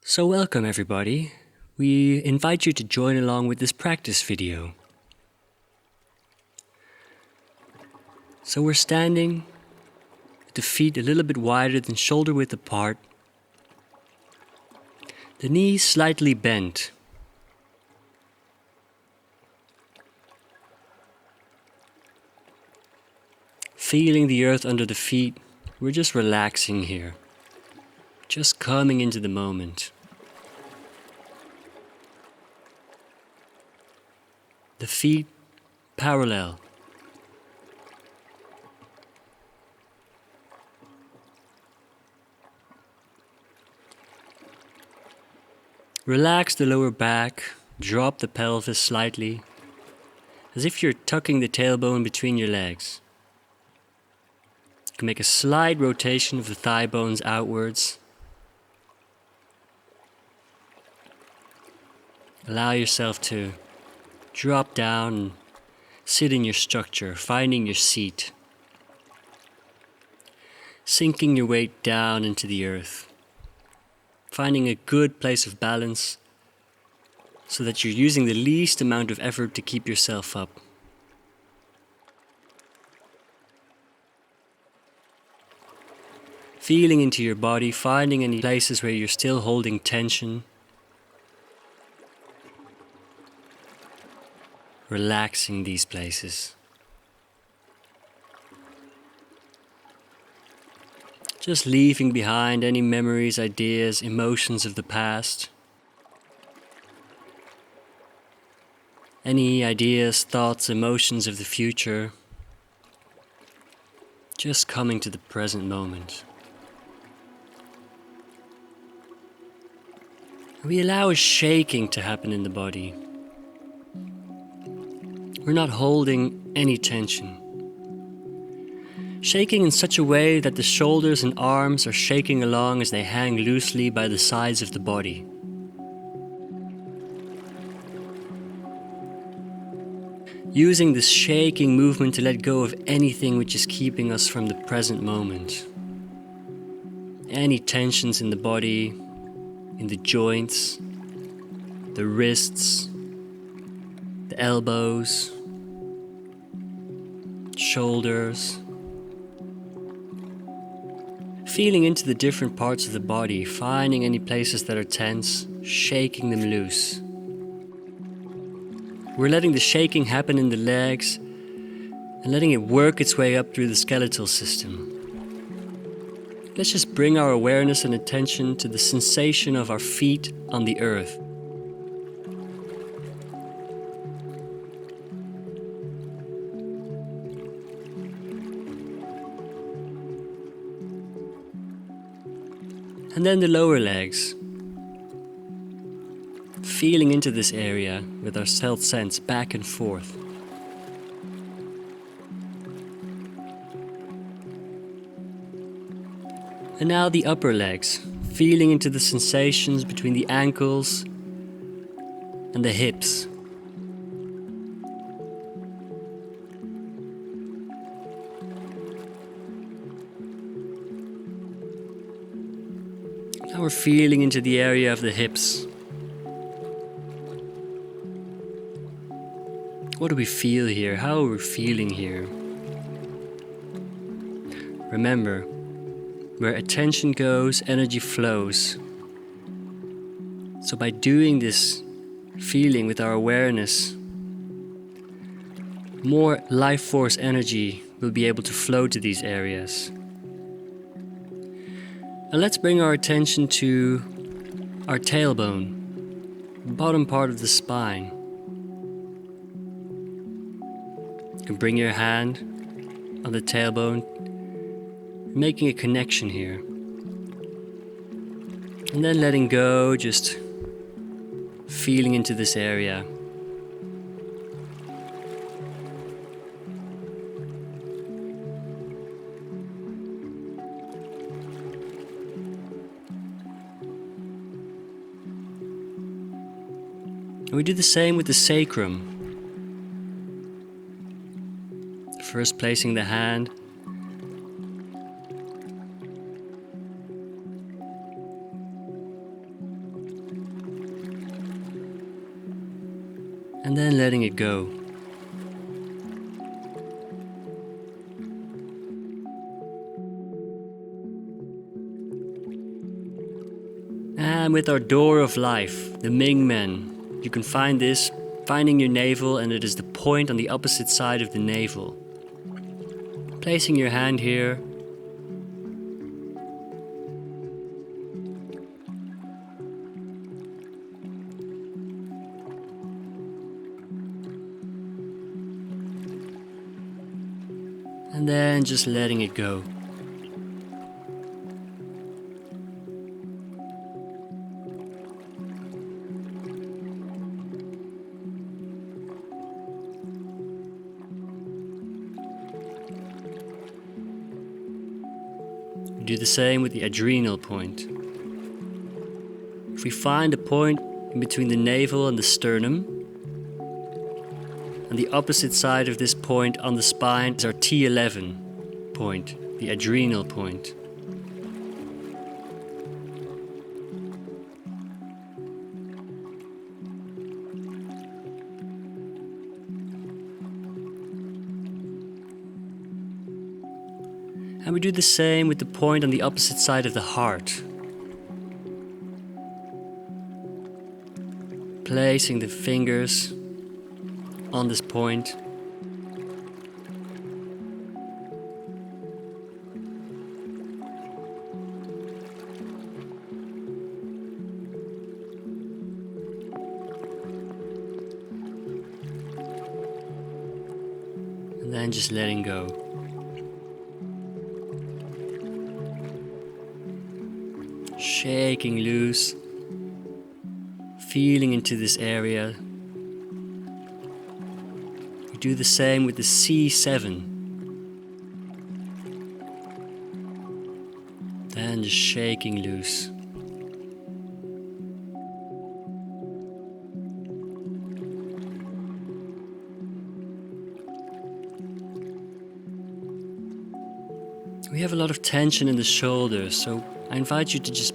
So welcome everybody. We invite you to join along with this practice video. So we're standing with the feet a little bit wider than shoulder width apart. The knees slightly bent. Feeling the earth under the feet, we're just relaxing here. Just coming into the moment. The feet parallel. Relax the lower back, drop the pelvis slightly, as if you're tucking the tailbone between your legs. You can make a slight rotation of the thigh bones outwards. Allow yourself to drop down and sit in your structure, finding your seat. Sinking your weight down into the earth. Finding a good place of balance so that you're using the least amount of effort to keep yourself up. Feeling into your body, finding any places where you're still holding tension. Relaxing these places. Just leaving behind any memories, ideas, emotions of the past. Any ideas, thoughts, emotions of the future. Just coming to the present moment. We allow a shaking to happen in the body. We're not holding any tension. Shaking in such a way that the shoulders and arms are shaking along as they hang loosely by the sides of the body. Using this shaking movement to let go of anything which is keeping us from the present moment. Any tensions in the body, in the joints, the wrists, the elbows, shoulders. Feeling into the different parts of the body, finding any places that are tense, shaking them loose. We're letting the shaking happen in the legs and letting it work its way up through the skeletal system. Let's just bring our awareness and attention to the sensation of our feet on the earth. And then the lower legs. Feeling into this area with our health sense back and forth. And now the upper legs. Feeling into the sensations between the ankles and the hips. Now we're feeling into the area of the hips. What do we feel here? How are we feeling here? Remember, where attention goes, energy flows. So by doing this feeling with our awareness, more life force energy will be able to flow to these areas. And let's bring our attention to our tailbone, bottom part of the spine. You can bring your hand on the tailbone, making a connection here. And then letting go, just feeling into this area. And we do the same with the sacrum. First placing the hand and then letting it go. And with our door of life, the Ming Men, you can find this finding your navel, and it is the point on the opposite side of the navel. Placing your hand here, and then just letting it go. Do the same with the adrenal point. If we find a point in between the navel and the sternum, and the opposite side of this point on the spine is our T11 point, the adrenal point. And we do the same with the point on the opposite side of the heart. Placing the fingers on this point. And then just letting go. Shaking loose, feeling into this area. We do the same with the C7. Then just shaking loose. We have a lot of tension in the shoulders, so I invite you to just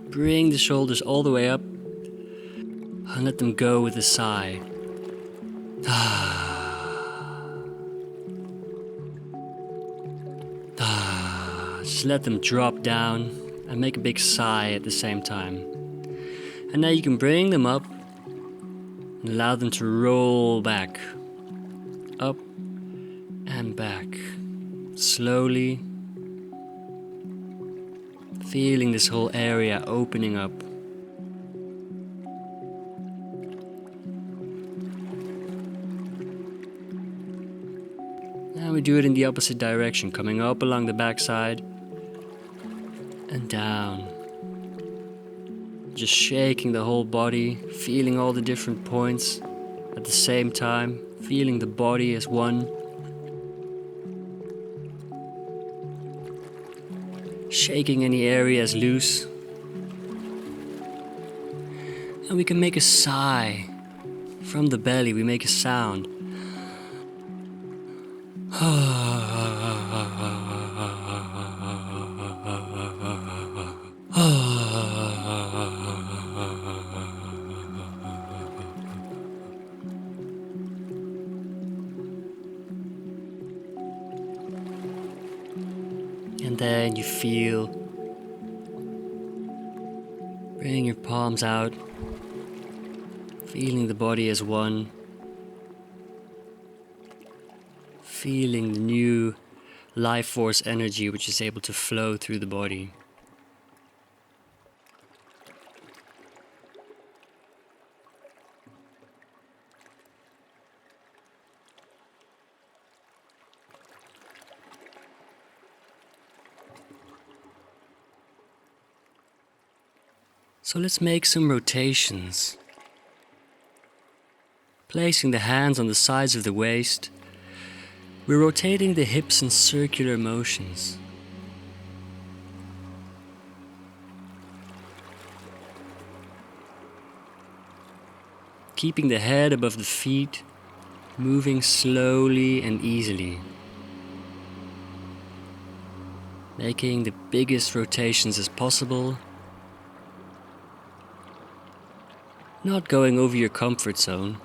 bring the shoulders all the way up and let them go with a sigh. Just let them drop down and make a big sigh at the same time. And now you can bring them up and allow them to roll back, up and back, slowly. Feeling this whole area opening up. Now we do it in the opposite direction, coming up along the backside and down. Just shaking the whole body, feeling all the different points at the same time, feeling the body as one. Shaking any areas loose. And we can make a sigh. From the belly we make a sound. And then you feel, bring your palms out, feeling the body as one, feeling the new life force energy which is able to flow through the body. So let's make some rotations. Placing the hands on the sides of the waist, we're rotating the hips in circular motions. Keeping the head above the feet, moving slowly and easily. Making the biggest rotations as possible. Not going over your comfort zone,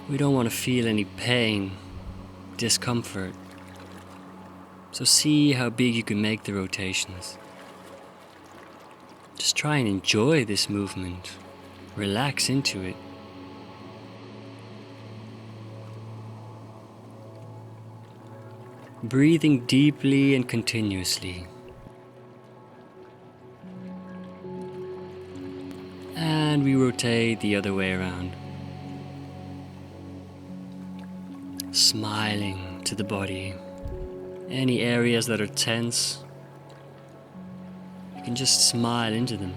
We don't want to feel any pain, discomfort. So see how big you can make the rotations. Just try and enjoy this movement. Relax into it. Breathing deeply and continuously. And we rotate the other way around. Smiling to the body. Any areas that are tense, you can just smile into them.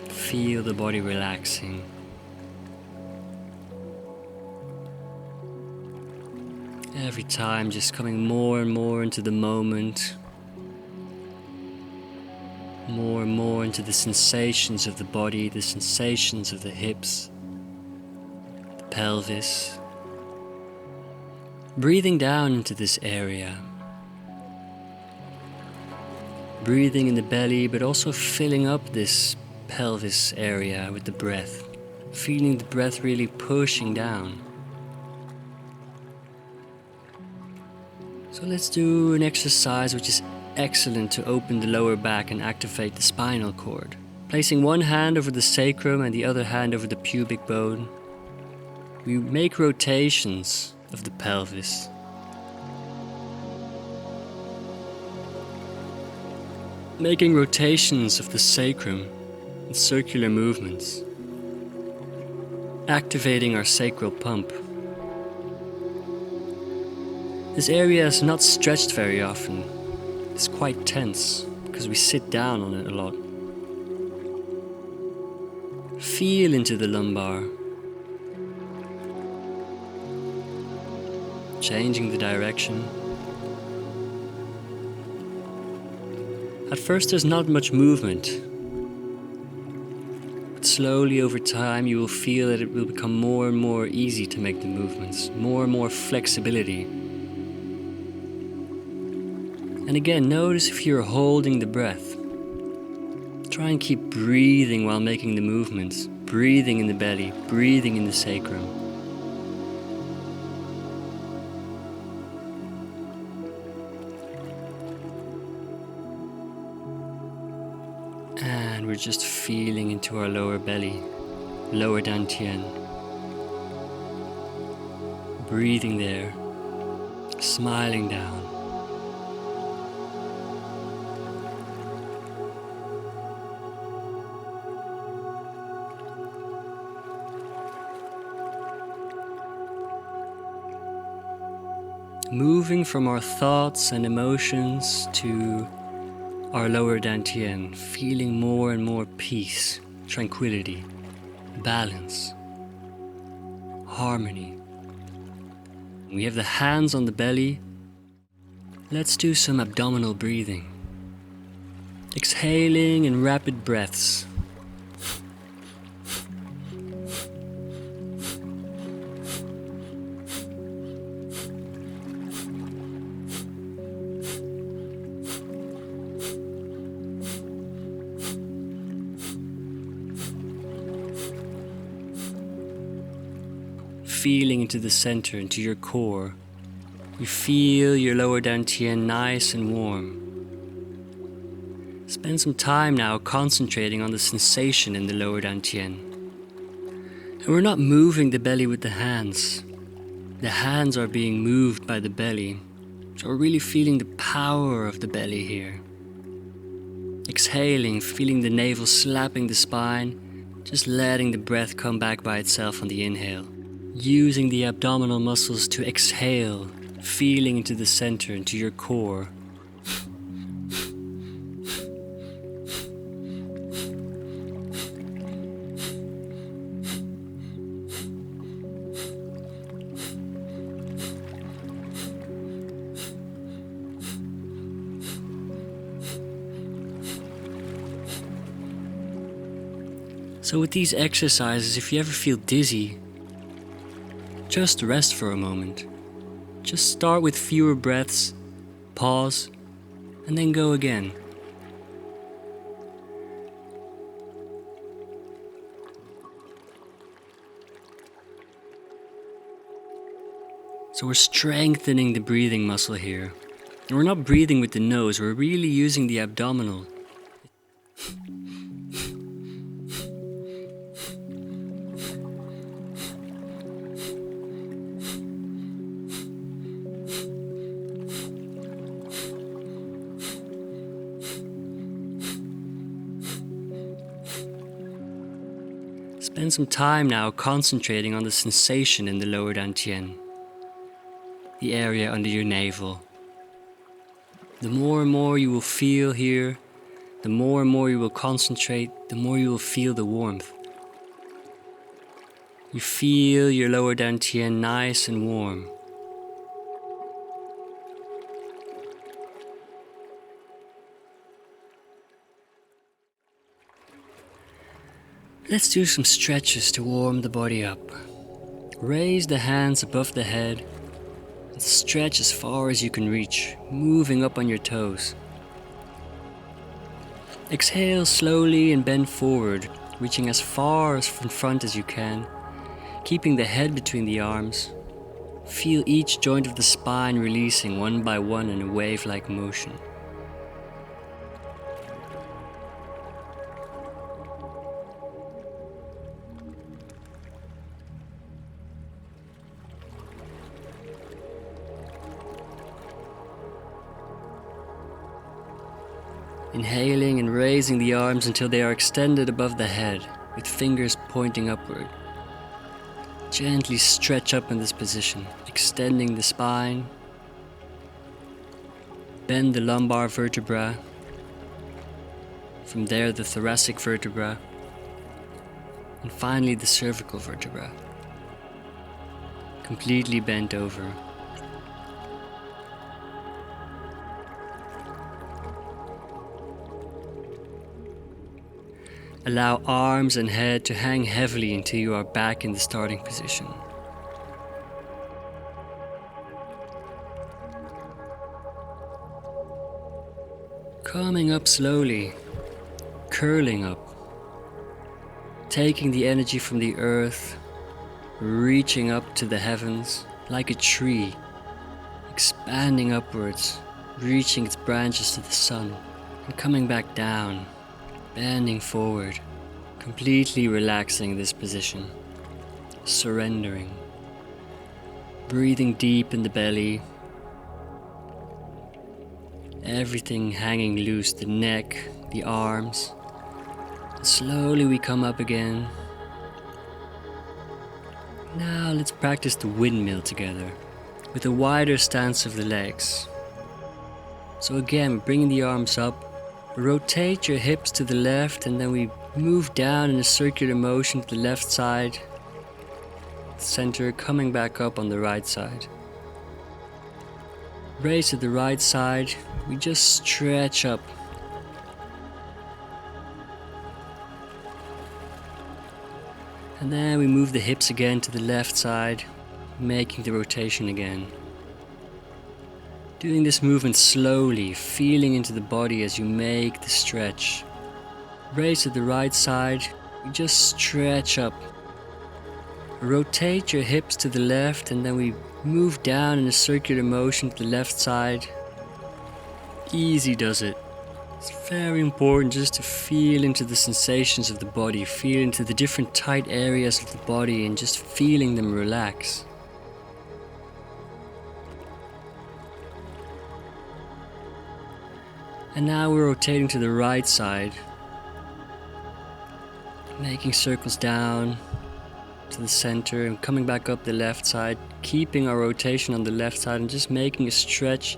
Feel the body relaxing. Every time just coming more and more into the moment. More and more into the sensations of the body, the sensations of the hips, the pelvis. Breathing down into this area. Breathing in the belly, but also filling up this pelvis area with the breath. Feeling the breath really pushing down. So let's do an exercise which is excellent to open the lower back and activate the spinal cord. Placing one hand over the sacrum and the other hand over the pubic bone, we make rotations of the pelvis. Making rotations of the sacrum in circular movements. Activating our sacral pump. This area is not stretched very often. It's quite tense because we sit down on it a lot. Feel into the lumbar. Changing the direction. At first there's not much movement, but slowly over time you will feel that it will become more and more easy to make the movements, more and more flexibility. And again, notice if you're holding the breath. Try and keep breathing while making the movements, breathing in the belly, breathing in the sacrum. And we're just feeling into our lower belly, lower dantian. Breathing there, smiling down. Moving from our thoughts and emotions to our lower dantian, feeling more and more peace, tranquility, balance, harmony. We have the hands on the belly. Let's do some abdominal breathing. Exhaling in rapid breaths. Feeling into the center, into your core. You feel your lower dantian nice and warm. Spend some time now concentrating on the sensation in the lower dantian. And we're not moving the belly with the hands. The hands are being moved by the belly. So we're really feeling the power of the belly here. Exhaling, feeling the navel slapping the spine, just letting the breath come back by itself on the inhale. Using the abdominal muscles to exhale, feeling into the center, into your core. So with these exercises, if you ever feel dizzy, just rest for a moment. Just start with fewer breaths, pause, and then go again. So we're strengthening the breathing muscle here. And we're not breathing with the nose, we're really using the abdominal. Spend some time now concentrating on the sensation in the lower dantian, the area under your navel. The more and more you will feel here, the more and more you will concentrate, the more you will feel the warmth. You feel your lower dantian nice and warm. Let's do some stretches to warm the body up. Raise the hands above the head and stretch as far as you can reach, moving up on your toes. Exhale slowly and bend forward, reaching as far as in front as you can, keeping the head between the arms. Feel each joint of the spine releasing one by one in a wave-like motion. Inhaling and raising the arms until they are extended above the head, with fingers pointing upward. Gently stretch up in this position, extending the spine. Bend the lumbar vertebra. From there, the thoracic vertebra. And finally, the cervical vertebra. Completely bent over. Allow arms and head to hang heavily until you are back in the starting position. Coming up slowly, curling up, taking the energy from the earth, reaching up to the heavens like a tree, expanding upwards, reaching its branches to the sun, and coming back down. Bending forward, completely relaxing this position, surrendering, breathing deep in the belly, everything hanging loose, the neck, the arms. And slowly we come up again. Now let's practice the windmill together, with a wider stance of the legs. So again, bringing the arms up. Rotate your hips to the left and then we move down in a circular motion to the left side, center, coming back up on the right side. Raise to the right side, we just stretch up. And then we move the hips again to the left side, making the rotation again. Doing this movement slowly, feeling into the body as you make the stretch. Raise to the right side, we just stretch up. Rotate your hips to the left and then we move down in a circular motion to the left side. Easy does it. It's very important just to feel into the sensations of the body, feel into the different tight areas of the body and just feeling them relax. And now we're rotating to the right side, making circles down to the center and coming back up the left side, keeping our rotation on the left side and just making a stretch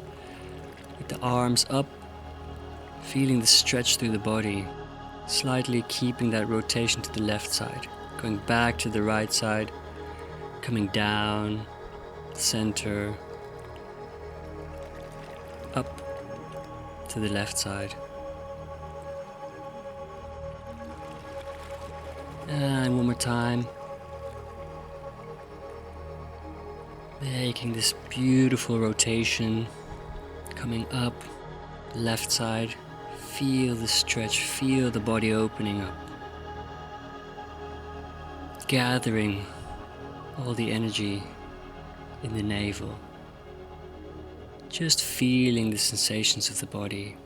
with the arms up, feeling the stretch through the body, slightly keeping that rotation to the left side, going back to the right side, coming down, center, up, to the left side. And one more time. Making this beautiful rotation, coming up, left side. Feel the stretch, feel the body opening up. Gathering all the energy in the navel. Just feeling the sensations of the body.